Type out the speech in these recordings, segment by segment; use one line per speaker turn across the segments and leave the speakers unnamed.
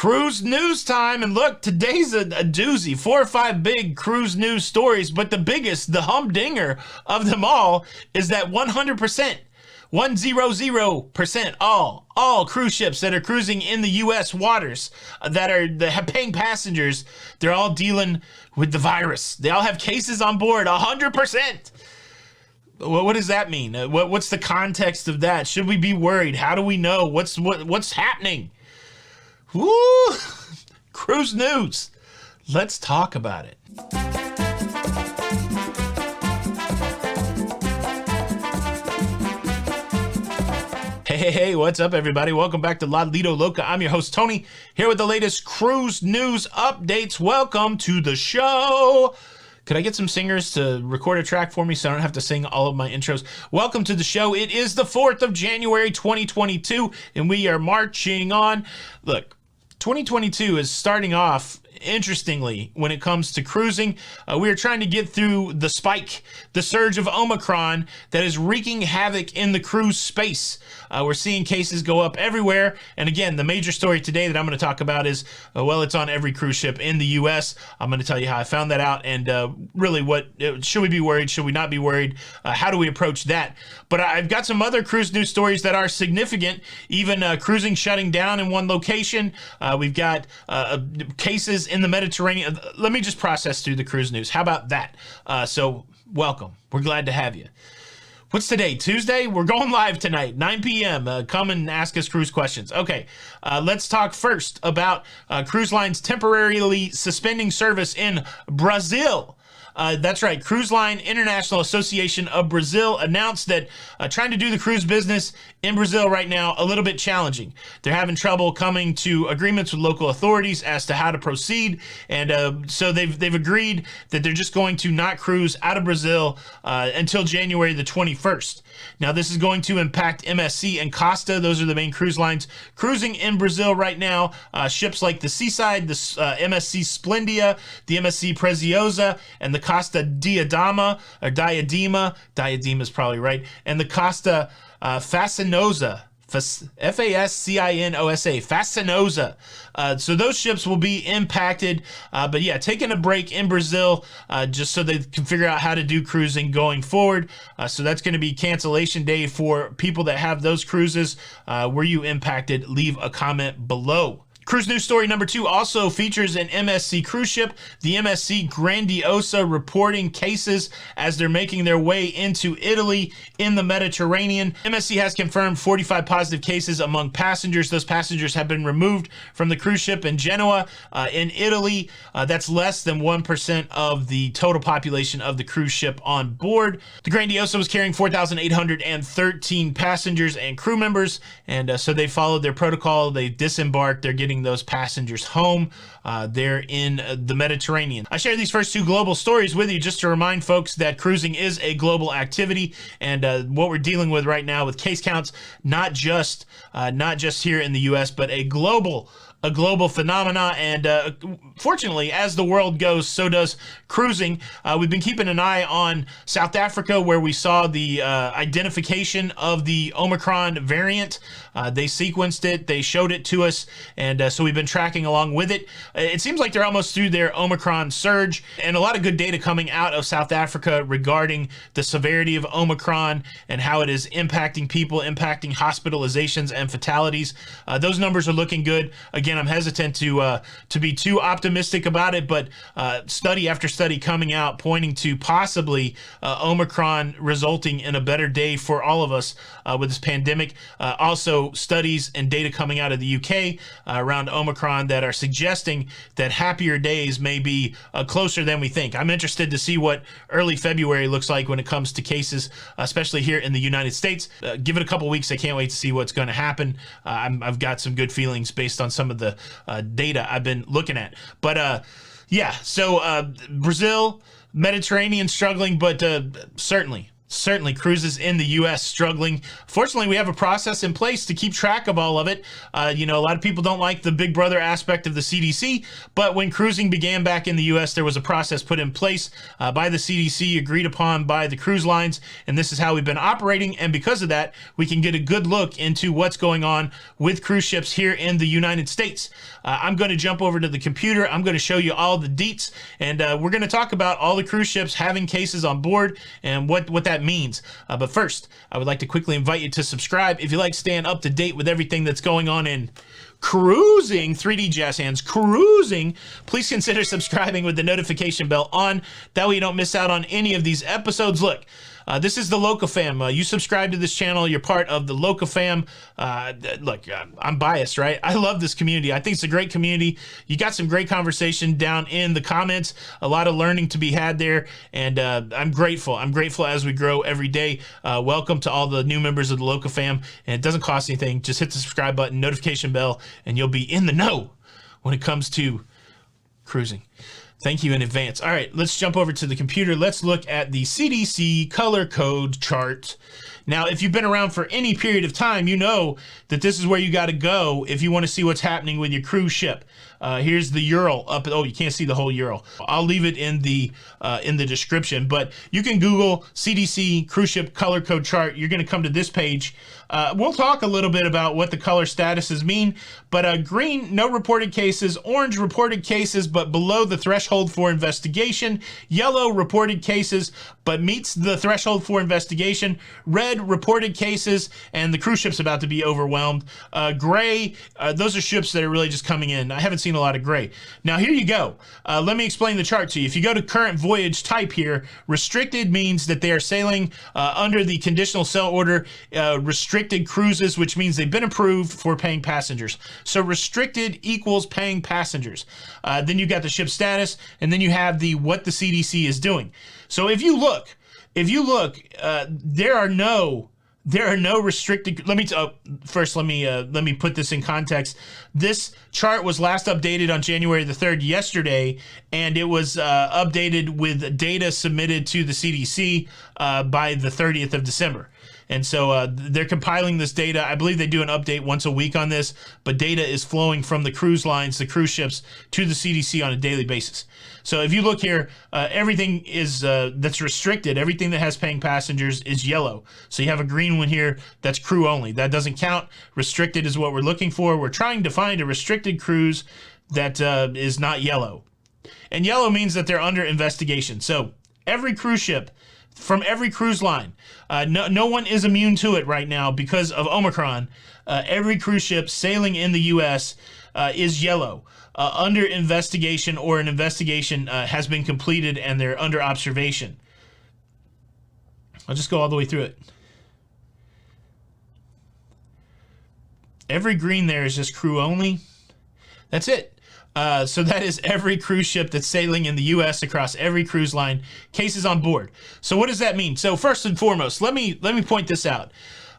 Cruise news time, and look, today's a doozy. 4 or 5 big cruise news stories, but the biggest, the humdinger of them all, is that 100%, 100%, all cruise ships that are cruising in the U.S. waters that have paying passengers, they're all dealing with the virus. They all have cases on board, 100%. What does that mean? What's the context of that? Should we be worried? How do we know what's happening? Woo! Cruise news. Let's talk about it. Hey, what's up, everybody? Welcome back to Lido, Loca. I'm your host, Tony, here with the latest cruise news updates. Welcome to the show. Could I get some singers to record a track for me so I don't have to sing all of my intros? Welcome to the show. It is the 4th of January, 2022, and we are marching on. Look, 2022 is starting off interestingly when it comes to cruising. We are trying to get through the spike, the surge of Omicron that is wreaking havoc in the cruise space. We're seeing cases go up everywhere. And again, the major story today that I'm going to talk about is, well, it's on every cruise ship in the U.S. I'm going to tell you how I found that out and really should we be worried? Should we not be worried? How do we approach that? But I've got some other cruise news stories that are significant, even cruising shutting down in one location. We've got cases in the Mediterranean. Let me just process through the cruise news. How about that? So welcome. We're glad to have you. What's today? Tuesday? We're going live tonight, 9 p.m. Come and ask us cruise questions. Okay, let's talk first about cruise lines temporarily suspending service in Brazil. That's right. Cruise Line International Association of Brazil announced that trying to do the cruise business in Brazil right now a little bit challenging. They're having trouble coming to agreements with local authorities as to how to proceed, and so they've agreed that they're just going to not cruise out of Brazil until January the 21st. Now, this is going to impact MSC and Costa. Those are the main cruise lines cruising in Brazil right now. Ships like the Seaside, the MSC Splendia, the MSC Preziosa, and the Costa Diadema is probably right, and the Costa Fascinosa, Fascinosa, Fascinosa. So those ships will be impacted, but yeah, taking a break in Brazil just so they can figure out how to do cruising going forward. So that's going to be cancellation day for people that have those cruises. Were you impacted? Leave a comment below. Cruise news story number 2 also features an MSC cruise ship, the MSC Grandiosa, reporting cases as they're making their way into Italy in the Mediterranean. MSC has confirmed 45 positive cases among passengers. Those passengers have been removed from the cruise ship in Genoa in Italy. That's less than 1% of the total population of the cruise ship on board. The Grandiosa was carrying 4,813 passengers and crew members, and so they followed their protocol. They disembarked. They're getting those passengers home. They're in the Mediterranean. I share these first 2 global stories with you just to remind folks that cruising is a global activity, and what we're dealing with right now with case counts, not just here in the U.S., but a global phenomena, and fortunately, as the world goes, so does cruising. We've been keeping an eye on South Africa, where we saw the identification of the Omicron variant. They sequenced it, they showed it to us, and so we've been tracking along with it. It seems like they're almost through their Omicron surge, and a lot of good data coming out of South Africa regarding the severity of Omicron and how it is impacting people, impacting hospitalizations and fatalities. Those numbers are looking good. Again, I'm hesitant to be too optimistic about it, but study after study coming out pointing to possibly Omicron resulting in a better day for all of us with this pandemic. Also, studies and data coming out of the UK around Omicron that are suggesting that happier days may be closer than we think. I'm interested to see what early February looks like when it comes to cases, especially here in the United States. Give it a couple weeks. I can't wait to see what's going to happen. I've got some good feelings based on some of the data I've been looking at. But yeah, so Brazil, Mediterranean struggling, but certainly certainly cruises in the U.S. struggling. Fortunately, we have a process in place to keep track of all of it. A lot of people don't like the big brother aspect of the CDC, but when cruising began back in the U.S., there was a process put in place by the CDC, agreed upon by the cruise lines, and this is how we've been operating. And because of that, we can get a good look into what's going on with cruise ships here in the United States. I'm going to jump over to the computer. I'm going to show you all the deets, and we're going to talk about all the cruise ships having cases on board and what that means. But first, I would like to quickly invite you to subscribe if you like staying up to date with everything that's going on in cruising, 3D jazz hands, cruising. Please consider subscribing with the notification bell on. That way you don't miss out on any of these episodes. Look, this is the Loca fam. You subscribe to this channel, you're part of the Loca fam. Look, I'm biased, right? I love this community. I think it's a great community. You got some great conversation down in the comments, a lot of learning to be had there, and I'm grateful. I'm grateful as we grow every day. Welcome to all the new members of the Loca fam, and it doesn't cost anything. Just hit the subscribe button, notification bell, and you'll be in the know when it comes to cruising. Thank you in advance. All right, let's jump over to the computer. Let's look at the CDC color code chart. Now, if you've been around for any period of time, you know that this is where you got to go if you want to see what's happening with your cruise ship. Here's the URL up. Oh, you can't see the whole URL. I'll leave it in the description, but you can Google CDC cruise ship color code chart. You're going to come to this page. We'll talk a little bit about what the color statuses mean, but green, no reported cases, orange, reported cases, but below the threshold for investigation, yellow, reported cases, but meets the threshold for investigation, red, reported cases, and the cruise ship's about to be overwhelmed. Gray, those are ships that are really just coming in. I haven't seen a lot of gray. Now, here you go. Let me explain the chart to you. If you go to current voyage type here, restricted means that they are sailing under the conditional sail order, restricted cruises, which means they've been approved for paying passengers. So restricted equals paying passengers. Then you got the ship status, and then you have what the CDC is doing. So if you look, there are no restricted. Let me put this in context. This chart was last updated on January the 3rd, yesterday, and it was updated with data submitted to the CDC by the 30th of December. And so they're compiling this data. I believe they do an update once a week on this, but data is flowing from the cruise lines, the cruise ships, to the CDC on a daily basis. So if you look here, everything is that's restricted, everything that has paying passengers is yellow. So you have a green one here that's crew only. That doesn't count. Restricted is what we're looking for. We're trying to find a restricted cruise that is not yellow. And yellow means that they're under investigation. So every cruise ship from every cruise line, no one is immune to it right now because of Omicron. Every cruise ship sailing in the U.S. Is yellow, under investigation, or an investigation has been completed and they're under observation. I'll just go all the way through it. Every green there is just crew only. That's it. So that is every cruise ship that's sailing in the U.S. across every cruise line, cases on board. So what does that mean? So first and foremost, let me point this out.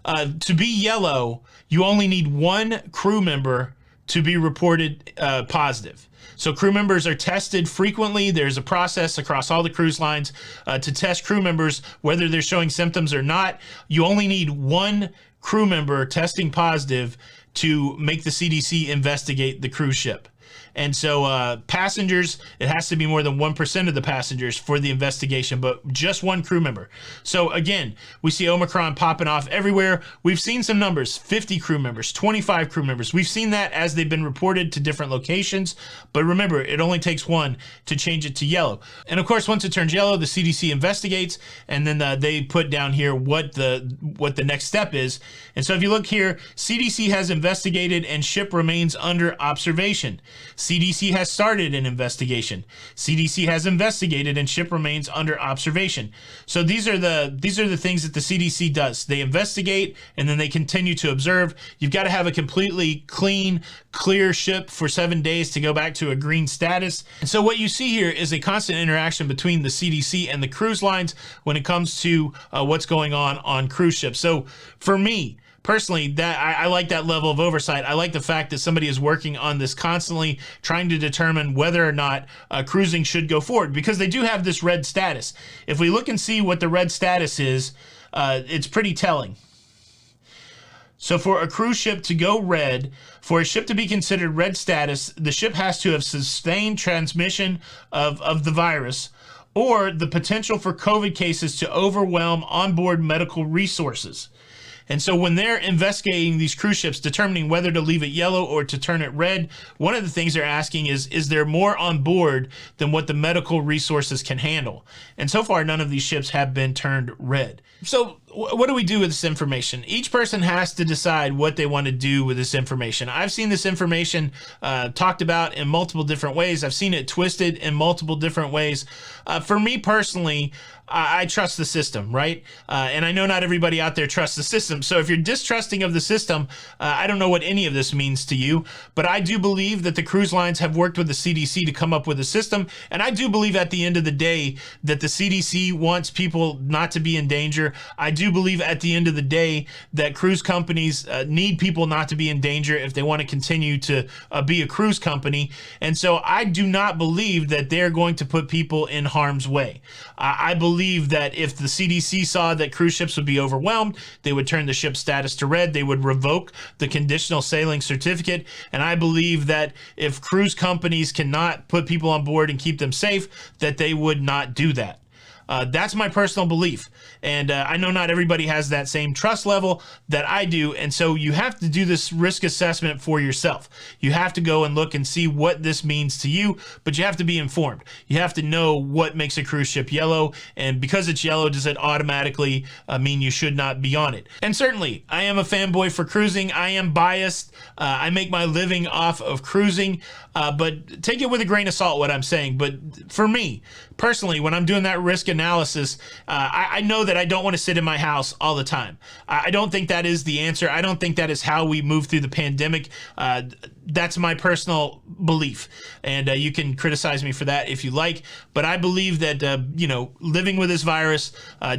To be yellow, you only need one crew member to be reported positive. So crew members are tested frequently. There's a process across all the cruise lines to test crew members whether they're showing symptoms or not. You only need one crew member testing positive to make the CDC investigate the cruise ship. And so passengers, it has to be more than 1% of the passengers for the investigation, but just one crew member. So again, we see Omicron popping off everywhere. We've seen some numbers, 50 crew members, 25 crew members. We've seen that as they've been reported to different locations. But remember, it only takes one to change it to yellow. And of course, once it turns yellow, the CDC investigates, and then they put down here what the next step is. And so if you look here, CDC has investigated and ship remains under observation. CDC has started an investigation. CDC has investigated and ship remains under observation. So these are the things that the CDC does. They investigate and then they continue to observe. You've got to have a completely clean, clear ship for 7 days to go back to a green status. And so what you see here is a constant interaction between the CDC and the cruise lines when it comes to what's going on cruise ships. So for me personally, that I like that level of oversight. I like the fact that somebody is working on this constantly, trying to determine whether or not cruising should go forward, because they do have this red status. If we look and see what the red status is, it's pretty telling. So for a cruise ship to go red, for a ship to be considered red status, the ship has to have sustained transmission of the virus, or the potential for COVID cases to overwhelm onboard medical resources. And so when they're investigating these cruise ships, determining whether to leave it yellow or to turn it red, one of the things they're asking is there more on board than what the medical resources can handle? And so far, none of these ships have been turned red. So what do we do with this information? Each person has to decide what they want to do with this information. I've seen this information talked about in multiple different ways. I've seen it twisted in multiple different ways. For me personally, I trust the system, right? And I know not everybody out there trusts the system. So if you're distrusting of the system, I don't know what any of this means to you, but I do believe that the cruise lines have worked with the CDC to come up with a system. And I do believe at the end of the day that the CDC wants people not to be in danger. I do believe at the end of the day that cruise companies need people not to be in danger if they want to continue to be a cruise company. And so I do not believe that they're going to put people in harm's way. I believe that if the CDC saw that cruise ships would be overwhelmed, they would turn the ship status to red. They would revoke the conditional sailing certificate. And I believe that if cruise companies cannot put people on board and keep them safe, that they would not do that. That's my personal belief. And I know not everybody has that same trust level that I do. And so you have to do this risk assessment for yourself. You have to go and look and see what this means to you, but you have to be informed. You have to know what makes a cruise ship yellow. And because it's yellow, does it automatically mean you should not be on it? And certainly, I am a fanboy for cruising. I am biased. I make my living off of cruising. But take it with a grain of salt what I'm saying. But for me, personally, when I'm doing that risk analysis, I know that I don't want to sit in my house all the time. I don't think that is the answer. I don't think that is how we move through the pandemic. That's my personal belief. And you can criticize me for that if you like. But I believe that, living with this virus,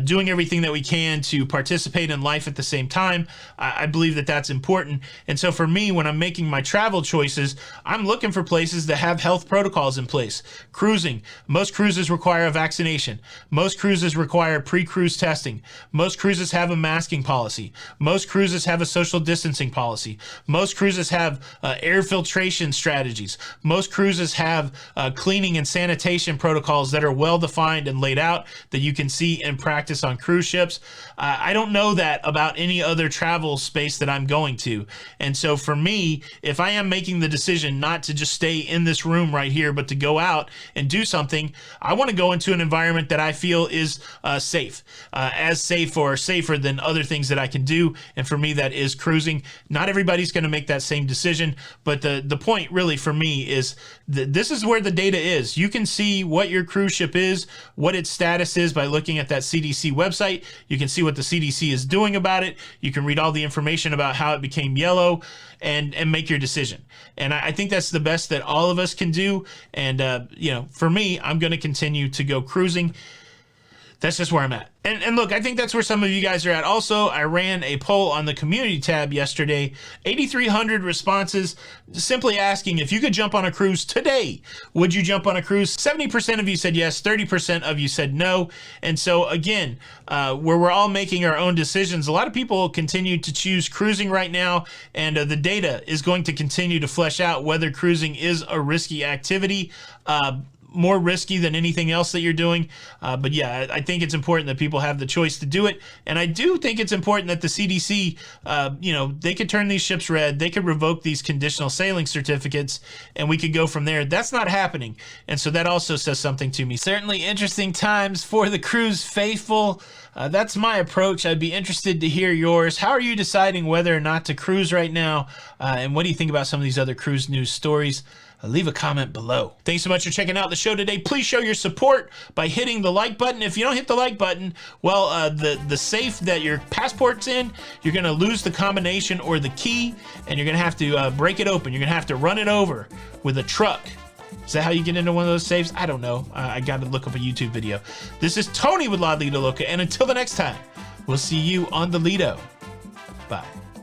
doing everything that we can to participate in life at the same time, I believe that that's important. And so for me, when I'm making my travel choices, I'm looking for places that have health protocols in place. Cruising. Most cruises require a vaccination. Most cruises require pre-cruise testing. Most cruises have a masking policy. Most cruises have a social distancing policy. Most cruises have air filtration strategies. Most cruises have cleaning and sanitation protocols that are well defined and laid out that you can see and practice on cruise ships. I don't know that about any other travel space that I'm going to. And so for me, if I am making the decision not to just stay in this room right here, but to go out and do something, I want to go into an environment that I feel is safe, as safe or safer than other things that I can do. And for me, that is cruising. Not everybody's going to make that same decision, but the point really for me is this is where the data is. You can see what your cruise ship is, what its status is by looking at that CDC website. You can see what the CDC is doing about it. You can read all the information about how it became yellow and make your decision. And I think that's the best that all of us can do. And, for me, I'm going to continue to go cruising. That's just where I'm at. And look, I think that's where some of you guys are at. Also, I ran a poll on the community tab yesterday, 8,300 responses, simply asking if you could jump on a cruise today, would you jump on a cruise? 70% of you said yes, 30% of you said no. And so again, where we're all making our own decisions, a lot of people continue to choose cruising right now, and the data is going to continue to flesh out whether cruising is a risky activity. More risky than anything else that you're doing. But yeah, I think it's important that people have the choice to do it. And I do think it's important that the CDC, they could turn these ships red. They could revoke these conditional sailing certificates, and we could go from there. That's not happening. And so that also says something to me. Certainly interesting times for the cruise faithful. That's my approach. I'd be interested to hear yours. How are you deciding whether or not to cruise right now? And what do you think about some of these other cruise news stories? Leave a comment below. Thanks so much for checking out the show today. Please show your support by hitting the like button. If you don't hit the like button, well, the safe that your passport's in, you're going to lose the combination or the key, and you're going to have to break it open. You're going to have to run it over with a truck. Is that how you get into one of those safes? I don't know. I got to look up a YouTube video. This is Tony with Lido, Loca, and until the next time, we'll see you on the Lido. Bye.